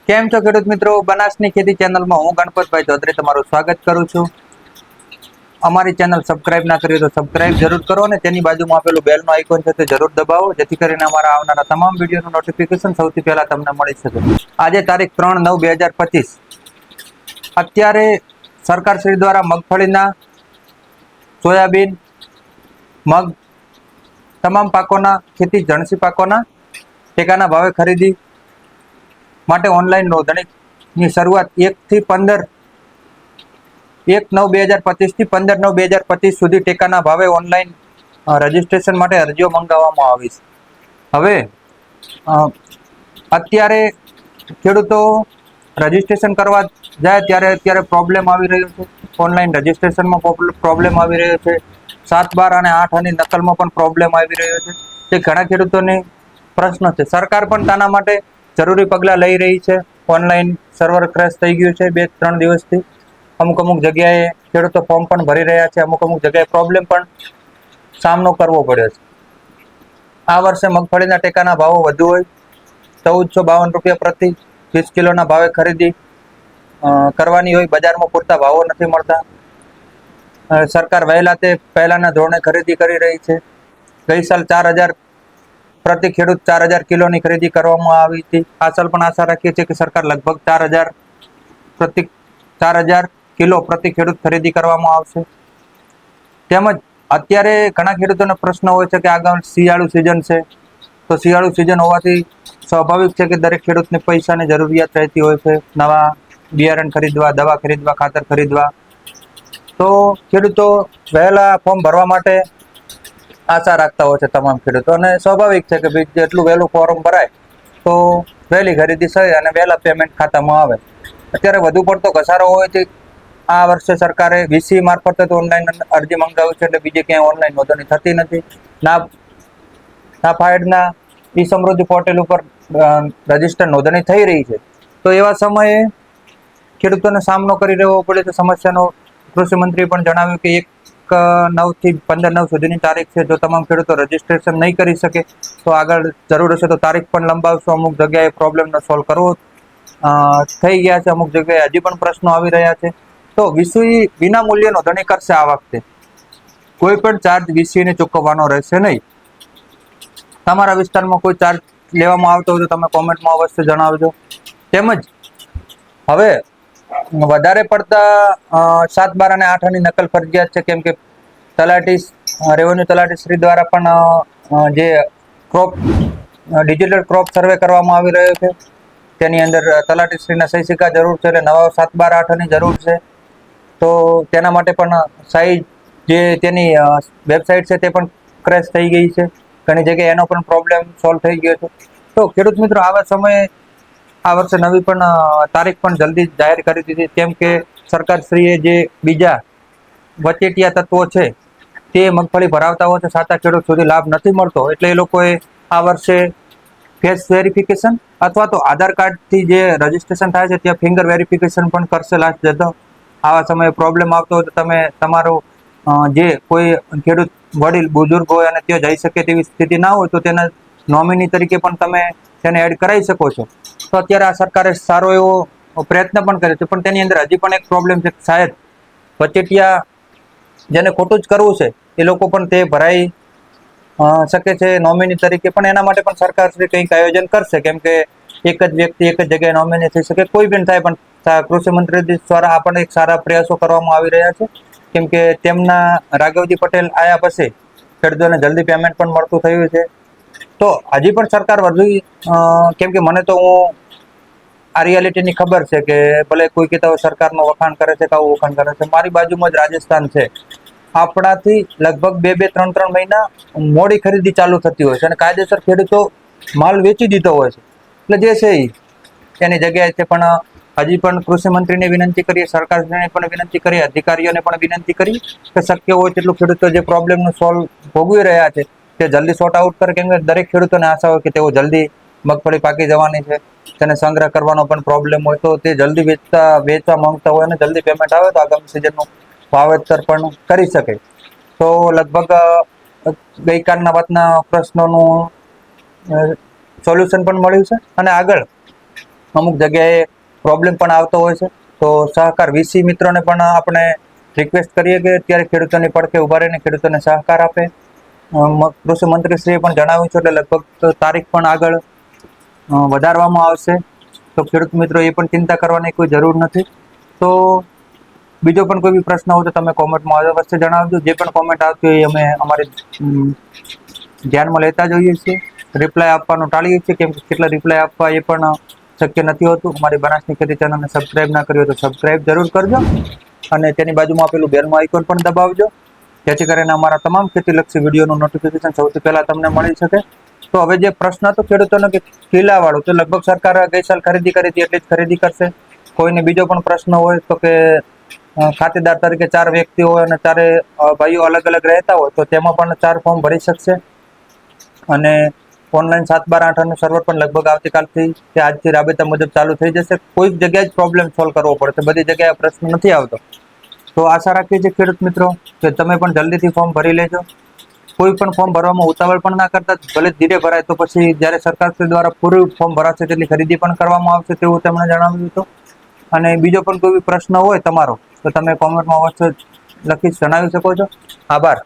કેમ છો ખેડૂત મિત્રો? બનાસની ખેતી ચેનલમાં હું ગણપતભાઈ ચૌધરી તમારું સ્વાગત કરું છું. અમારી ચેનલ સબસ્ક્રાઇબ ના કરી તો સબસ્ક્રાઇબ જરૂર કરો અને તેની બાજુમાં આપેલું બેલનું આઇકોન છે તે જરૂર દબાવો, જેથી કરીને અમારા આવનારા તમામ વિડીયોનું નોટિફિકેશન સૌથી પહેલા તમને મળી શકે. આજે તારીખ 3/9/2025. અત્યારે સરકાર શ્રી દ્વારા મગફળીના, સોયાબીન, મગ તમામ પાકોના ખેતી જણસી પાકોના ટેકાના ભાવે ખરીદી માટે ઓનલાઈન નોંધણીની શરૂઆત 1/9/2025 થી 15/9/2025 સુધી ટેકાના ભાવે ઓનલાઈન રજીસ્ટ્રેશન માટે અરજીઓ મંગાવવામાં આવી છે. હવે અત્યારે ખેડૂતો રજીસ્ટ્રેશન કરવા જાય ત્યારે અત્યારે પ્રોબ્લેમ આવી રહ્યો છે. ઓનલાઈન રજીસ્ટ્રેશનમાં પ્રોબ્લેમ આવી રહ્યો છે. 7, 12 અને 8 આની નકલમાં પણ પ્રોબ્લેમ આવી રહ્યો છે. તે ઘણા ખેડૂતોને પ્રશ્ન છે. સરકાર પણ તેના માટે જરૂરી પગલાં લઈ રહી છે. ઓનલાઈન સર્વર ક્રેશ થઈ ગયું છે 2-3 દિવસથી. અમુક જગ્યાએ ખેડૂતો ફોર્મ પણ ભરી રહ્યા છે. અમુક જગ્યાએ પ્રોબ્લેમ પણ સામનો કરવો પડ્યો છે. આ વર્ષે મગફળીના ટેકાના ભાવો વધુ હોય, 1452 રૂપિયા પ્રતિ 20 કિલોના ભાવે ખરીદી કરવાની હોય. બજારમાં પૂરતા ભાવો નથી મળતા. સરકાર વહેલા તે પહેલાના ધોરણે ખરીદી કરી રહી છે. ગઈ સાલ 4000 પ્રતિ ખેડૂત 4000 કિલોની ખરીદી કરવામાં આવી હતી. આ સાલ પણ આશા રાખીએ છીએ કે સરકાર લગભગ 4000 કિલો પ્રતિ ખેડૂત ખરીદી કરવામાં આવશે. તેમજ અત્યારે ઘણા ખેડૂતોને પ્રશ્ન હોય છે કે આગળ શિયાળુ સિઝન છે, તો શિયાળુ સિઝન હોવાથી સ્વાભાવિક છે કે દરેક ખેડૂતને પૈસાની જરૂરિયાત રહેતી હોય છે. નવા બિયારણ ખરીદવા, દવા ખરીદવા, ખાતર ખરીદવા. તો ખેડૂતો વહેલા ફોર્મ ભરવા માટે આશા રાખતા હોય છે તમામ ખેડૂતો, અને સ્વાભાવિક છે કે ભાઈ જેટલું વહેલું ફોર્મ ભરાય તો વહેલી ખરીદી થઈ અને વહેલા પેમેન્ટ ખાતામાં આવે. અત્યારે વધુ પડતો ઘસારો હોવાથી આ વર્ષે સરકારે વીસી મારફતે તો ઓનલાઈન અરજી મંગાવી છે, એટલે બીજે ક્યાંય ઓનલાઈન નોંધણી થતી નથી. નાફાયડના ઈ સમૃદ્ધિ પોર્ટલ ઉપર રજીસ્ટર નોંધણી થઈ રહી છે. તો એવા સમયે ખેડૂતોને સામનો કરી રહેવો પડે છે સમસ્યાનો. કૃષિ મંત્રીએ પણ જણાવ્યું કે 1/9 થી 15/9 સુધીની તારીખ છે. જો તમામ ખેડૂતો રજીસ્ટ્રેશન નહીં કરી શકે તો આગળ જરૂર હશે તો તારીખ પણ લંબાવશો. અમુક જગ્યાએ પ્રોબ્લેમનો સોલ્વ કરવો થઈ ગયા છે, અમુક જગ્યાએ હજી પણ પ્રશ્નો આવી રહ્યા છે. તો વીસી વિના મૂલ્યે નોંધણી કરશે આ વખતે. કોઈ પણ ચાર્જ વીસીને ચૂકવવાનો રહેશે નહીં. તમારા વિસ્તારમાં કોઈ ચાર્જ લેવામાં આવતો હોય તો તમે કોમેન્ટમાં અવશ્ય જણાવજો. તેમજ હવે વધારે પડતા 7, 12 અને 8 આની નકલ ફરજિયાત છે, કેમ કે રેવન્યુ તલાટી શ્રી દ્વારા પણ જે ડિજિટલ ક્રોપ સર્વે કરવામાં આવી રહ્યો છે, તેની અંદર તલાટી શ્રીના સહી સિક્કા જરૂર છે. એટલે નવા 7, 12, 8 ની જરૂર છે. તો તેના માટે પણ સાઈઝ જે તેની વેબસાઇટ છે તે પણ ક્રેશ થઈ ગઈ છે. ઘણી જગ્યાએ એનો પણ પ્રોબ્લેમ સોલ્વ થઈ ગયો છે. તો ખેડૂત મિત્રો આવા સમયે આ વર્ષે નવી પણ તારીખ પણ જલ્દી જાહેર કરી દીધી, કેમ કે સરકારશ્રીએ જે બીજા વચેટિયા તત્વો છે તે મગફળી ભરાવતા હોય છે, સાચા ખેડૂત સુધી લાભ નથી મળતો. એટલે એ લોકોએ આ વર્ષે ફેસ વેરિફિકેશન અથવા તો આધાર કાર્ડથી જે રજીસ્ટ્રેશન થાય છે ત્યાં ફિંગર વેરિફિકેશન પણ કરશે લાસ્ટ જતો. આવા સમયે પ્રોબ્લેમ આવતો હોય તો તમે તમારો જે કોઈ ખેડૂત વડીલ બુઝુર્ગ હોય અને ત્યાં જઈ શકે તેવી સ્થિતિ ના હોય તો તેના નોમિની તરીકે પણ તમે તેને એડ કરાવી શકો છો. તો અત્યારે આ સરકારે સારો એવો પ્રયત્ન પણ કર્યો છે, પણ તેની અંદર હજી પણ એક પ્રોબ્લેમ છે. શાયદ વચેટિયા જેને ખોટું જ કરવું છે એ લોકો પણ તે ભરાઈ શકે છે નોમિની તરીકે. પણ એના માટે પણ સરકાર શ્રી કંઈક આયોજન કરશે, કેમ કે એક જ વ્યક્તિ એક જ જગ્યાએ નોમિની થઈ શકે, કોઈ પણ થાય. પણ કૃષિ મંત્રી દ્વારા આપણને એક સારા પ્રયાસો કરવામાં આવી રહ્યા છે, કેમ કે તેમના રાઘવજી પટેલ આયા પછી ખેડૂતોને જલ્દી પેમેન્ટ પણ મળતું થયું છે. તો હજી પણ સરકાર વધુ, કેમ કે મને તો આ રિયાલિટીની ખબર છે કે ભલે કોઈ કહેતા હોય સરકારનું વખાણ કરે છે કે આવું વખાણ કરે છે. મારી બાજુમાં જ રાજસ્થાન છે. આપણાથી લગભગ 2-2, 3-3 મહિના મોડી ખરીદી ચાલુ થતી હોય છે અને કાયદેસર ખેડૂતો માલ વેચી દીધો હોય છે. એટલે જે છે એની જગ્યાએ છે. પણ હજી પણ કૃષિ મંત્રીને વિનંતી કરીએ, સરકારને પણ વિનંતી કરીએ, અધિકારીઓને પણ વિનંતી કરી કે શક્ય હોય તેટલું ખેડૂતો જે પ્રોબ્લેમનું સોલ્વ ભોગવી રહ્યા છે તે જલ્દી સોર્ટ આઉટ કરે, કેમ કે દરેક ખેડૂતોને આશા હોય કે તેઓ જલ્દી મગફળી પાકી જવાની છે, તેને સંગ્રહ કરવાનો પણ પ્રોબ્લેમ હોય, તો તે જલ્દી વેચવા માંગતા હોય અને જલ્દી પેમેન્ટ આવે તો આગામી સિઝનનું વાવેતર પણ કરી શકે. તો લગભગ ગઈકાલના વાતના પ્રશ્નોનું સોલ્યુશન પણ મળ્યું છે અને આગળ અમુક જગ્યાએ પ્રોબ્લેમ પણ આવતો હોય છે. તો સહકાર વીસી મિત્રોને પણ આપણે રિક્વેસ્ટ કરીએ કે અત્યારે ખેડૂતોની પડખે ઉભા રહીને ખેડૂતોને સહકાર આપે. કૃષિ મંત્રીશ્રીએ પણ જણાવ્યું છે, એટલે લગભગ તારીખ પણ આગળ વધારવામાં આવશે. તો ખેડૂત મિત્રો એ પણ ચિંતા કરવાની કોઈ જરૂર નથી. તો બીજો પણ કોઈ બી પ્રશ્ન હોય તો તમે કોમેન્ટમાં અવશ્ય જણાવજો. જે પણ કોમેન્ટ આવતી હોય અમે અમારી ધ્યાનમાં લેતા જોઈએ છીએ. રિપ્લાય આપવાનું ટાળીએ છીએ, કેમ કે કેટલા રિપ્લાય આપવા એ પણ શક્ય નથી હોતું. અમારી બનાસની ખેતી ચેનલને સબસ્ક્રાઇબ ના કરી હોય તો સબસ્ક્રાઇબ જરૂર કરજો, અને તેની બાજુમાં આપેલું બેલનું આઇકોન પણ દબાવજો, જેથી કરીને અમારા તમામ ખેતીલક્ષી વિડીયોનું નોટિફિકેશન સૌથી પહેલા તમને મળી શકે. તો હવે જે પ્રશ્ન હતો ખેડૂતોનો કે કિલ્લાવાળું, તો લગભગ સરકાર ગઈ સાલ ખરીદી કરી હતી એટલી જ ખરીદી કરશે. કોઈને બીજો પણ પ્રશ્ન હોય તો કે ખાતેદાર તરીકે 4 વ્યક્તિ હોય અને 4 ભાઈઓ અલગ અલગ રહેતા હોય તો તેમાં પણ 4 ફોર્મ ભરી શકશે. અને ઓનલાઈન 7/12/8 નું સર્વર પણ લગભગ આવતીકાલથી કે આજથી રાબેતા મુજબ ચાલુ થઈ જશે. કોઈક જગ્યાએ જ પ્રોબ્લેમ સોલ્વ કરવો પડશે, બધી જગ્યાએ પ્રશ્ન નથી આવતો. તો આશા રાખીએ છીએ ખેડૂત મિત્રો કે તમે પણ જલ્દીથી ફોર્મ ભરી લેજો. કોઈ પણ ફોર્મ ભરવામાં ઉતાવળ પણ ના કરતા, ભલે ધીરે ભરાય તો પછી જ્યારે સરકારશ્રી દ્વારા પૂરું ફોર્મ ભરાશે તેટલી ખરીદી પણ કરવામાં આવશે તેવું તેમણે જણાવ્યું હતું. અને બીજો પણ કોઈ પ્રશ્ન હોય તમારો તો તમે કોમેન્ટમાં અવશ્ય લખી જણાવી શકો છો. આભાર.